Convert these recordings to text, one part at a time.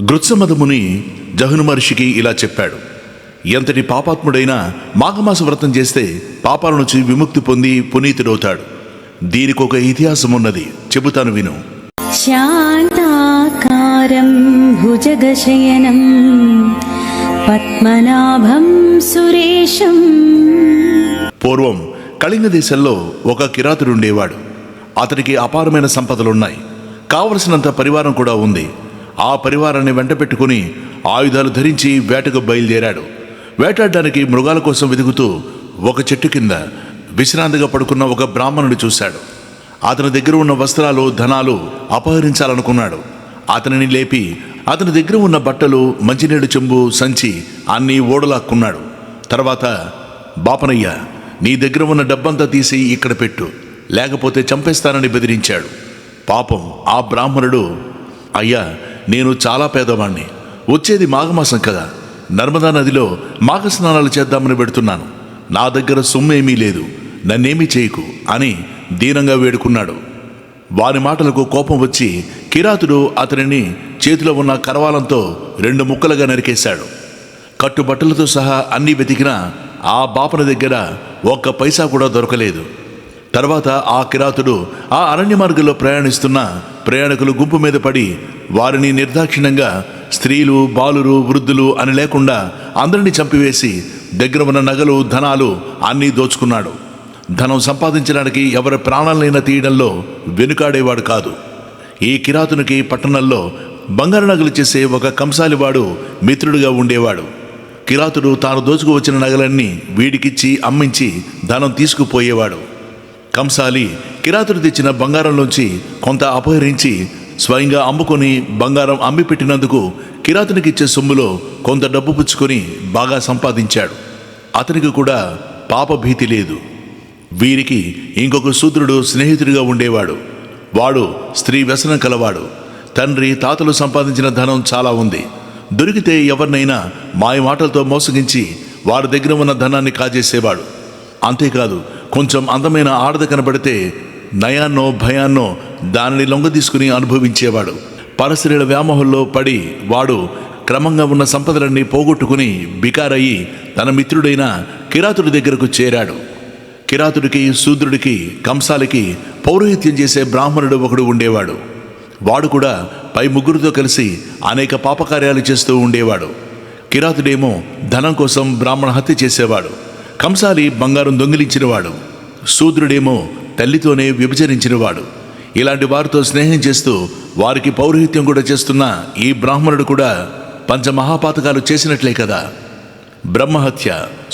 గృత్సమదముని జహను మహర్షికి ఇలా చెప్పాడు. ఎంతటి పాపాత్ముడైనా మాఘమాస వ్రతం చేస్తే పాపాల నుంచి విముక్తి పొంది పునీతుడవుతాడు. దీనికి ఒక ఇతిహాసం ఉన్నది, చెబుతాను విను. శాంతాకారం భుజగశయనం పద్మనాభం సురేశం. పూర్వం కళింగ దేశంలో ఒక కిరాతుడుండేవాడు. అతడికి అపారమైన సంపదలున్నాయి, కావలసినంత పరివారం కూడా ఉంది. ఆ పరివారాన్ని వెంట పెట్టుకుని ఆయుధాలు ధరించి వేటకు బయలుదేరాడు. వేటాడడానికి మృగాల కోసం వెతుకుతూ ఒక చెట్టు కింద విశ్రాంతిగా పడుకున్న ఒక బ్రాహ్మణుడు చూశాడు. అతని దగ్గర ఉన్న వస్త్రాలు, ధనాలు అపహరించాలనుకున్నాడు. అతనిని లేపి అతని దగ్గర ఉన్న బట్టలు, మంచినీడు చెంబు, సంచి అన్నీ ఓడలాక్కున్నాడు. తర్వాత, బాపనయ్య, నీ దగ్గర ఉన్న డబ్బంతా తీసి ఇక్కడ పెట్టు, లేకపోతే చంపేస్తానని బెదిరించాడు. పాపం ఆ బ్రాహ్మణుడు, అయ్యా, నేను చాలా పేదవాణ్ణి, వచ్చేది మాఘమాసం కదా, నర్మదా నదిలో మాఘ స్నానాలు చేద్దామని పెడుతున్నాను, నా దగ్గర సొమ్మేమీ లేదు, నన్నేమీ చేయకు అని దీనంగా వేడుకున్నాడు. వారి మాటలకు కోపం వచ్చి కిరాతుడు అతనిని చేతిలో ఉన్న కరవాలంతో 2 ముక్కలుగా నరికేశాడు. కట్టుబట్టలతో సహా అన్నీ వెతికినా ఆ బాపన దగ్గర ఒక్క పైసా కూడా దొరకలేదు. తర్వాత ఆ కిరాతుడు ఆ అరణ్య మార్గంలో ప్రయాణిస్తున్న ప్రయాణికులు గుంపు మీద పడి వారిని నిర్దాక్షిణ్యంగా స్త్రీలు, బాలురు, వృద్ధులు అని లేకుండా అందరినీ చంపివేసి దగ్గర ఉన్న నగలు, ధనాలు అన్నీ దోచుకున్నాడు. ధనం సంపాదించడానికి ఎవరి ప్రాణాలైనా తీయడంలో వెనుకాడేవాడు కాదు. ఈ కిరాతునికి పట్టణంలో బంగారు నగలు చేసే ఒక కంసాలివాడు మిత్రుడిగా ఉండేవాడు. కిరాతుడు తాను దోచుకు వచ్చిన నగలన్నీ వీడికిచ్చి అమ్మించి ధనం తీసుకుపోయేవాడు. కంసాలి కిరాతుడు తెచ్చిన బంగారంలోంచి కొంత అపహరించి స్వయంగా అమ్ముకొని బంగారం అమ్మి పెట్టినందుకు కిరాతునికిచ్చే సొమ్ములో కొంత డబ్బు పుచ్చుకొని బాగా సంపాదించాడు. అతనికి కూడా పాపభీతి లేదు. వీరికి ఇంకొక శూద్రుడు స్నేహితుడిగా ఉండేవాడు. వాడు స్త్రీ వ్యసనం కలవాడు. తండ్రి, తాతలు సంపాదించిన ధనం చాలా ఉంది. దొరికితే ఎవరినైనా మాయమాటలతో మోసగించి వారి దగ్గర ఉన్న ధనాన్ని కాజేసేవాడు. అంతేకాదు, కొంచెం అందమైన ఆడద కనబడితే నయాన్నో భయాన్నో దానిని లొంగ తీసుకుని అనుభవించేవాడు. పరస్త్రీల వ్యామోహంలో పడి వాడు క్రమంగా ఉన్న సంపదలన్నీ పోగొట్టుకుని బికారయ్యి తన మిత్రుడైన కిరాతుడి దగ్గరకు చేరాడు. కిరాతుడికి, శూద్రుడికి, కంసాలికి పౌరోహిత్యం చేసే బ్రాహ్మణుడు ఒకడు ఉండేవాడు. వాడు కూడా పై ముగ్గురితో కలిసి అనేక పాపకార్యాలు చేస్తూ ఉండేవాడు. కిరాతుడేమో ధనం కోసం బ్రాహ్మణ హత్య చేసేవాడు. కంసాలి బంగారం దొంగిలించినవాడు. శూద్రుడేమో తల్లితోనే వ్యభిచరించినవాడు. ఇలాంటి వారితో స్నేహం చేస్తూ వారికి పౌరోహిత్యం కూడా చేస్తున్న ఈ బ్రాహ్మణుడు కూడా పంచమహాపాతకాలు చేసినట్లే కదా. బ్రహ్మహత్య,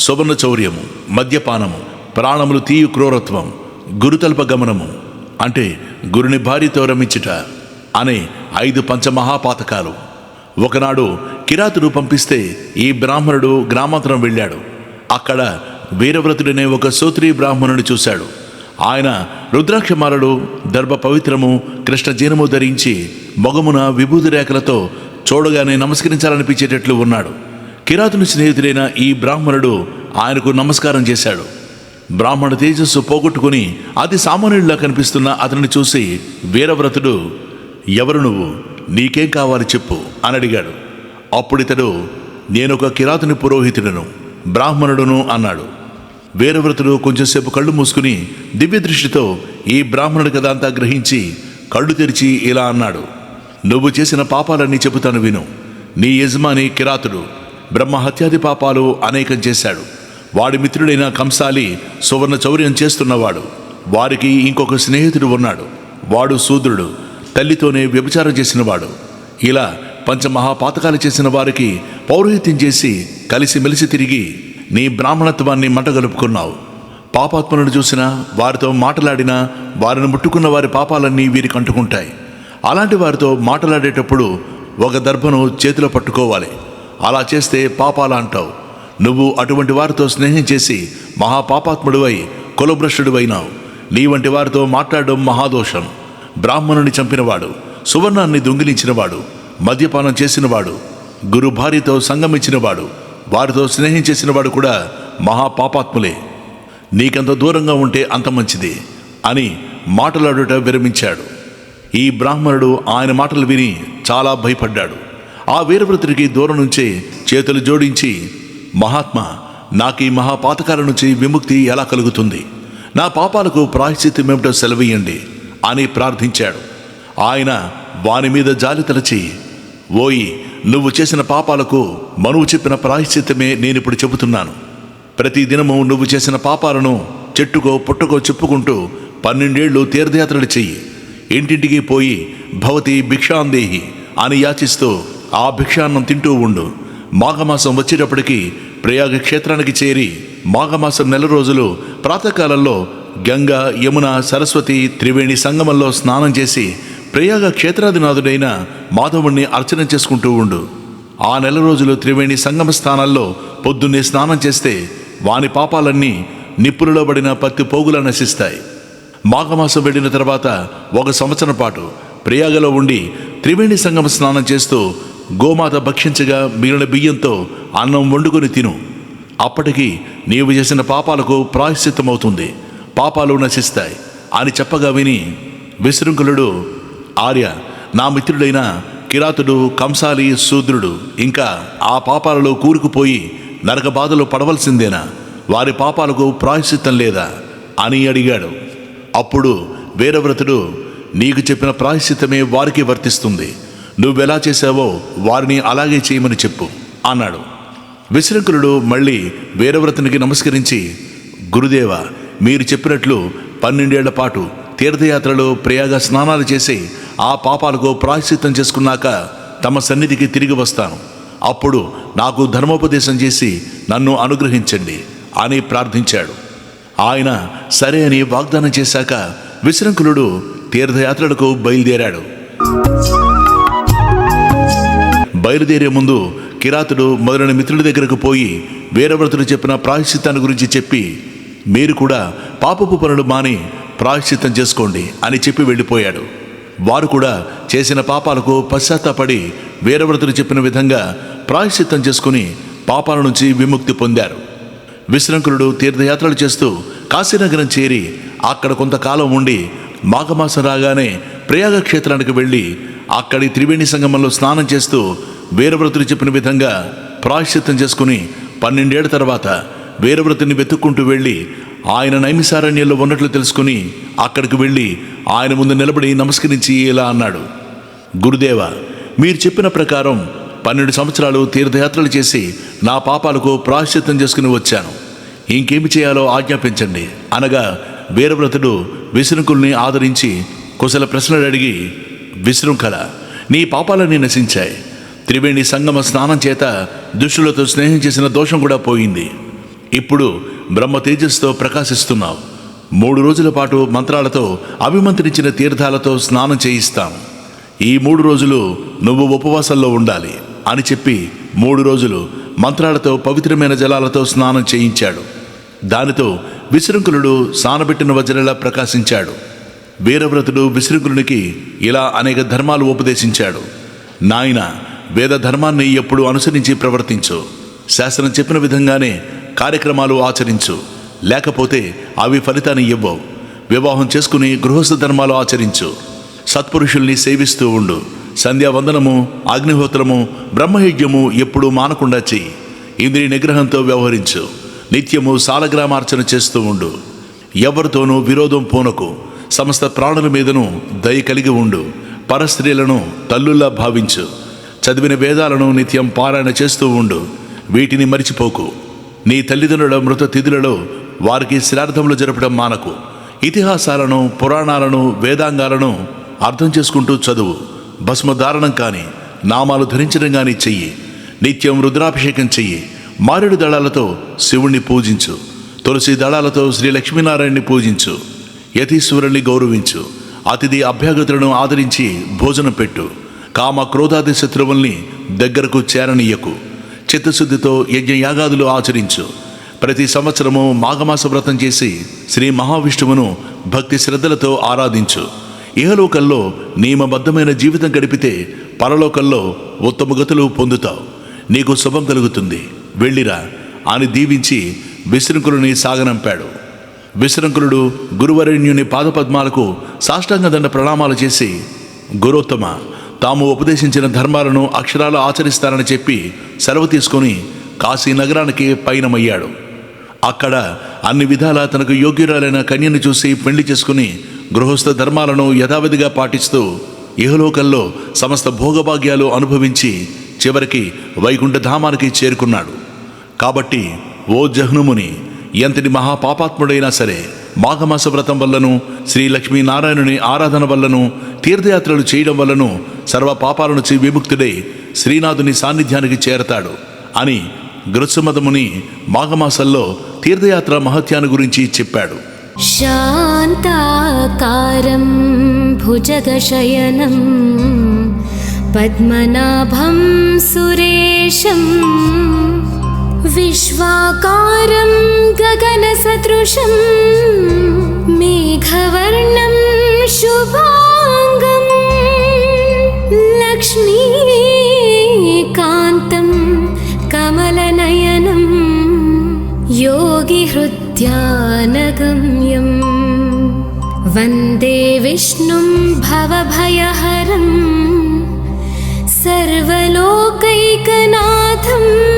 సువర్ణ చౌర్యము, మద్యపానము, ప్రాణములు తీయు క్రూరత్వం, గురుతల్ప గమనము అంటే గురుని భార్యతో రమించుట అనే 5 పంచమహాపాతకాలు. ఒకనాడు కిరాతుడు పంపిస్తే ఈ బ్రాహ్మణుడు గ్రామాంతరం వెళ్ళాడు. అక్కడ వీరవ్రతుడనే ఒక సోత్రీ బ్రాహ్మణుని చూశాడు. ఆయన రుద్రాక్షమాలలు, దర్భ పవిత్రము, కృష్ణ జీనము ధరించి మొగమున విభూతి రేఖలతో చూడగానే నమస్కరించాలనిపించేటట్లు ఉన్నాడు. కిరాతుని స్నేహితుడైన ఈ బ్రాహ్మణుడు ఆయనకు నమస్కారం చేశాడు. బ్రాహ్మణ తేజస్సు పోగొట్టుకుని అతి సామాన్యుడిలా కనిపిస్తున్న అతనిని చూసి వీరవ్రతుడు, ఎవరు నువ్వు, నీకేం కావాలి చెప్పు అని అడిగాడు. అప్పుడితడు, నేనొక కిరాతుని పురోహితుడను, బ్రాహ్మణుడును అన్నాడు. వీరవ్రతుడు కొంచెంసేపు కళ్ళు మూసుకుని దివ్య దృష్టితో ఈ బ్రాహ్మణుడి కథ అంతా గ్రహించి కళ్ళు తెరిచి ఇలా అన్నాడు, నువ్వు చేసిన పాపాలన్నీ చెబుతాను విను. నీ యజమాని కిరాతుడు బ్రహ్మహత్యాది పాపాలు అనేకం చేశాడు. వాడి మిత్రుడైన కంసాలి సువర్ణ చౌర్యం చేస్తున్నవాడు. వారికి ఇంకొక స్నేహితుడు ఉన్నాడు. వాడు శూద్రుడు, తల్లితోనే వ్యభిచారం చేసినవాడు. ఇలా పంచమహాపాతకాలు చేసిన వారికి పౌరోహిత్యం చేసి కలిసిమెలిసి తిరిగి నీ బ్రాహ్మణత్వాన్ని మంటగలుపుకున్నావు. పాపాత్మలను చూసినా, వారితో మాట్లాడినా, వారిని ముట్టుకున్న వారి పాపాలన్నీ వీరికి అంటుకుంటాయి. అలాంటి వారితో మాట్లాడేటప్పుడు ఒక దర్భను చేతిలో పట్టుకోవాలి. అలా చేస్తే పాపాల అంటావు. నువ్వు అటువంటి వారితో స్నేహం చేసి మహాపాపాత్ముడివై కులభ్రష్టుడివైనావు. నీ వంటి వారితో మాట్లాడడం మహాదోషం. బ్రాహ్మణుని చంపినవాడు, సువర్ణాన్ని దొంగిలించినవాడు, మద్యపానం చేసినవాడు, గురు భార్యతో సంగమించినవాడు, వారితో స్నేహం చేసినవాడు కూడా మహాపాపాత్ములే. నీకంత దూరంగా ఉంటే అంత మంచిది అని మాటలాడుట విరమించాడు. ఈ బ్రాహ్మణుడు ఆయన మాటలు విని చాలా భయపడ్డాడు. ఆ వీరవ్రతుడికి దూరం నుంచే చేతులు జోడించి, మహాత్మా, నాకు ఈ మహాపాతకాల నుంచి విముక్తి ఎలా కలుగుతుంది? నా పాపాలకు ప్రాయశ్చిత్తమేమిటో సెలవీయండి అని ప్రార్థించాడు. ఆయన వాని మీద జాలి తలచి, ఓయి, నువ్వు చేసిన పాపాలకు మనువు చెప్పిన ప్రాయశ్చిత్తమే నేనిప్పుడు చెబుతున్నాను. ప్రతి దినము నువ్వు చేసిన పాపాలను చెట్టుకో పుట్టకో చెప్పుకుంటూ 12 ఏళ్ళు తీర్థయాత్రలు చెయ్యి. ఇంటింటికి పోయి భవతి భిక్షాందేహి అని యాచిస్తూ ఆ భిక్షాన్నం తింటూ ఉండు. మాఘమాసం వచ్చేటప్పటికి ప్రయాగ క్షేత్రానికి చేరి మాఘమాసం నెల రోజులు ప్రాతకాలంలో గంగా, యమున, సరస్వతి, త్రివేణి సంగమంలో స్నానం చేసి ప్రయాగ క్షేత్రాధినాథుడైన మాధవుణ్ణి అర్చన చేసుకుంటూ ఉండు. ఆ నెల రోజులు త్రివేణి సంగమ స్థానాల్లో పొద్దున్నే స్నానం చేస్తే వాని పాపాలన్నీ నిప్పులలో పడిన పత్తి పోగులా నశిస్తాయి. మాఘమాసం వెళ్ళిన తర్వాత 1 సంవత్సరం పాటు ప్రయాగలో ఉండి త్రివేణి సంగమ స్నానం చేస్తూ గోమాత భక్షించగా మిగిలిన బియ్యంతో అన్నం వండుకొని తిను. అప్పటికి నీవు చేసిన పాపాలకు ప్రాయశ్చిత్తమవుతుంది, పాపాలు నశిస్తాయి అని చెప్పగా విని విశృంఖలుడు, ఆర్య, నా మిత్రుడైన కిరాతుడు, కంసాలి, శూద్రుడు ఇంకా ఆ పాపాలలో కూరుకుపోయి నరక బాధలు పడవలసిందేనా? వారి పాపాలకు ప్రాయశ్చిత్తం లేదా అని అడిగాడు. అప్పుడు వీరవ్రతుడు, నీకు చెప్పిన ప్రాయశ్చిత్తమే వారికి వర్తిస్తుంది. నువ్వెలా చేశావో వారిని అలాగే చేయమని చెప్పు అన్నాడు. విశృంఖలుడు మళ్ళీ వీరవ్రతునికి నమస్కరించి, గురుదేవ, మీరు చెప్పినట్లు 12 ఏళ్ల పాటు తీర్థయాత్రలో ప్రయాగ స్నానాలు చేసి ఆ పాపాలకు ప్రాయశ్చిత్తం చేసుకున్నాక తమ సన్నిధికి తిరిగి వస్తాను. అప్పుడు నాకు ధర్మోపదేశం చేసి నన్ను అనుగ్రహించండి అని ప్రార్థించాడు. ఆయన సరే అని వాగ్దానం చేశాక విశృంఖలుడు తీర్థయాత్రలకు బయలుదేరాడు. బయలుదేరే ముందు కిరాతుడు మొదలైన మిత్రుడి దగ్గరకు పోయి వీరవ్రతుడు చెప్పిన ప్రాయశ్చిత్తాన్ని గురించి చెప్పి, మీరు కూడా పాపపు పనులు మాని ప్రాయశ్చిత్తం చేసుకోండి అని చెప్పి వెళ్ళిపోయాడు. వారు కూడా చేసిన పాపాలకు పశ్చాత్తాపడి వీరవ్రతుడు చెప్పిన విధంగా ప్రాయశ్చిత్తం చేసుకుని పాపాల నుంచి విముక్తి పొందారు. విశృంఖలుడు తీర్థయాత్రలు చేస్తూ కాశీనగరం చేరి అక్కడ కొంతకాలం ఉండి మాఘమాసం రాగానే ప్రయాగ క్షేత్రానికి వెళ్ళి అక్కడి త్రివేణి సంగమంలో స్నానం చేస్తూ వీరవ్రతుడు చెప్పిన విధంగా ప్రాయశ్చిత్తం చేసుకుని 12 ఏళ్ల తర్వాత వీరవ్రతుని వెతుక్కుంటూ వెళ్ళి ఆయన నైమిసారణ్యంలో ఉన్నట్లు తెలుసుకుని అక్కడికి వెళ్ళి ఆయన ముందు నిలబడి నమస్కరించి ఇలా అన్నాడు, గురుదేవ, మీరు చెప్పిన ప్రకారం 12 సంవత్సరాలు తీర్థయాత్రలు చేసి నా పాపాలకు ప్రాయశ్చిత్తం చేసుకుని వచ్చాను. ఇంకేమి చేయాలో ఆజ్ఞాపించండి అనగా వీరవ్రతుడు విశృంఖుల్ని ఆదరించి కుశల ప్రశ్నలు అడిగి, విశృంఖల, నీ పాపాలన్నీ నశించాయి. త్రివేణి సంగమ స్నానం చేత దుష్టులతో స్నేహం చేసిన దోషం కూడా పోయింది. ఇప్పుడు బ్రహ్మ తేజస్సుతో ప్రకాశిస్తున్నావు. 3 రోజుల పాటు మంత్రాలతో అభిమంత్రించిన తీర్థాలతో స్నానం చేయిస్తాం. ఈ 3 రోజులు నువ్వు ఉపవాసంలో ఉండాలి అని చెప్పి 3 రోజులు మంత్రాలతో పవిత్రమైన జలాలతో స్నానం చేయించాడు. దానితో విశృంఖలుడు సానబెట్టిన వజ్రలా ప్రకాశించాడు. వీరవ్రతుడు విశృంఖలునికి ఇలా అనేక ధర్మాలు ఉపదేశించాడు. నాయన, వేద ధర్మాన్ని ఎప్పుడు అనుసరించి ప్రవర్తించు. శాస్త్రం చెప్పిన విధంగానే కార్యక్రమాలు ఆచరించు, లేకపోతే అవి ఫలితాన్ని ఇవ్వవు. వివాహం చేసుకుని గృహస్థ ధర్మాలు ఆచరించు. సత్పురుషుల్ని సేవిస్తూ ఉండు. సంధ్యావందనము, అగ్నిహోత్రము, బ్రహ్మయజ్ఞము ఎప్పుడూ మానకుండా చెయ్యి. ఇంద్రియ నిగ్రహంతో వ్యవహరించు. నిత్యము సాలగ్రామార్చన చేస్తూ ఉండు. ఎవరితోనూ విరోధం పోనకు. సమస్త ప్రాణుల మీదను దయ కలిగి ఉండు. పరస్త్రీలను తల్లుల్లా భావించు. చదివిన వేదాలను నిత్యం పారాయణ చేస్తూ ఉండు. వీటిని మరిచిపోకు. నీ తల్లిదండ్రుల మృత తిథులలో వారికి శ్రాద్ధములు జరపడం మానకు. ఇతిహాసాలను, పురాణాలను, వేదాంగాలను అర్థం చేసుకుంటూ చదువు. భస్మధారణం కానీ, నామాలు ధరించడం కానీ చెయ్యి. నిత్యం రుద్రాభిషేకం చెయ్యి. మారేడు దళాలతో శివుణ్ణి పూజించు. తులసి దళాలతో శ్రీ లక్ష్మీనారాయణని పూజించు. యతీశ్వరుణ్ణి గౌరవించు. అతిథి అభ్యాగతులను ఆదరించి భోజనం పెట్టు. కామ క్రోధాది శత్రువుల్ని దగ్గరకు చేరనీయకు. చిత్తశుద్ధితో యజ్ఞయాగాదులు ఆచరించు. ప్రతి సంవత్సరము మాఘమాస వ్రతం చేసి శ్రీ మహావిష్ణువును భక్తి శ్రద్ధలతో ఆరాధించు. ఇహలోకంలో నియమబద్ధమైన జీవితం గడిపితే పరలోకంలో ఉత్తమ గతులు పొందుతావు. నీకు శుభం కలుగుతుంది, వెళ్ళిరా అని దీవించి విశృంఖలుని సాగనంపాడు. విశృంఖలుడు గురువరేణ్యుని పాదపద్మాలకు సాష్టాంగ దండ ప్రణామాలు చేసి, గురోత్తమ, తాము ఉపదేశించిన ధర్మాలను అక్షరాలు ఆచరిస్తారని చెప్పి సెలవు తీసుకుని కాశీ నగరానికి పయనమయ్యాడు. అక్కడ అన్ని విధాలా తనకు యోగ్యురాలైన కన్యను చూసి పెళ్లి చేసుకుని గృహస్థ ధర్మాలను యథావిధిగా పాటిస్తూ ఇహలోకంలో సమస్త భోగభాగ్యాలు అనుభవించి చివరికి వైకుంఠధామానికి చేరుకున్నాడు. కాబట్టి ఓ జహ్నుముని, ఎంతటి మహాపాపాత్ముడైనా సరే మాఘమాస వ్రతం వల్లను, శ్రీ లక్ష్మీనారాయణుని ఆరాధన వల్లను, తీర్థయాత్రలు చేయడం వల్లను సర్వ పాపాల నుంచి విముక్తుడై శ్రీనాథుని సాన్నిధ్యానికి చేరతాడు అని గృత్సమదముని మాఘమాసంలో తీర్థయాత్ర మహత్యాన్ని గురించి చెప్పాడు. శాంతాకారం భుజగశయనం పద్మనాభం సురేశం విశ్వాకారం గగనసదృశం మేఘవర్ణం శుభాంగం లక్ష్మీకాంతం కమలనయనం योगिहृद्यानगम्यं वन्दे विष्णुं भवभयहरं सर्वलोकैकनाथम्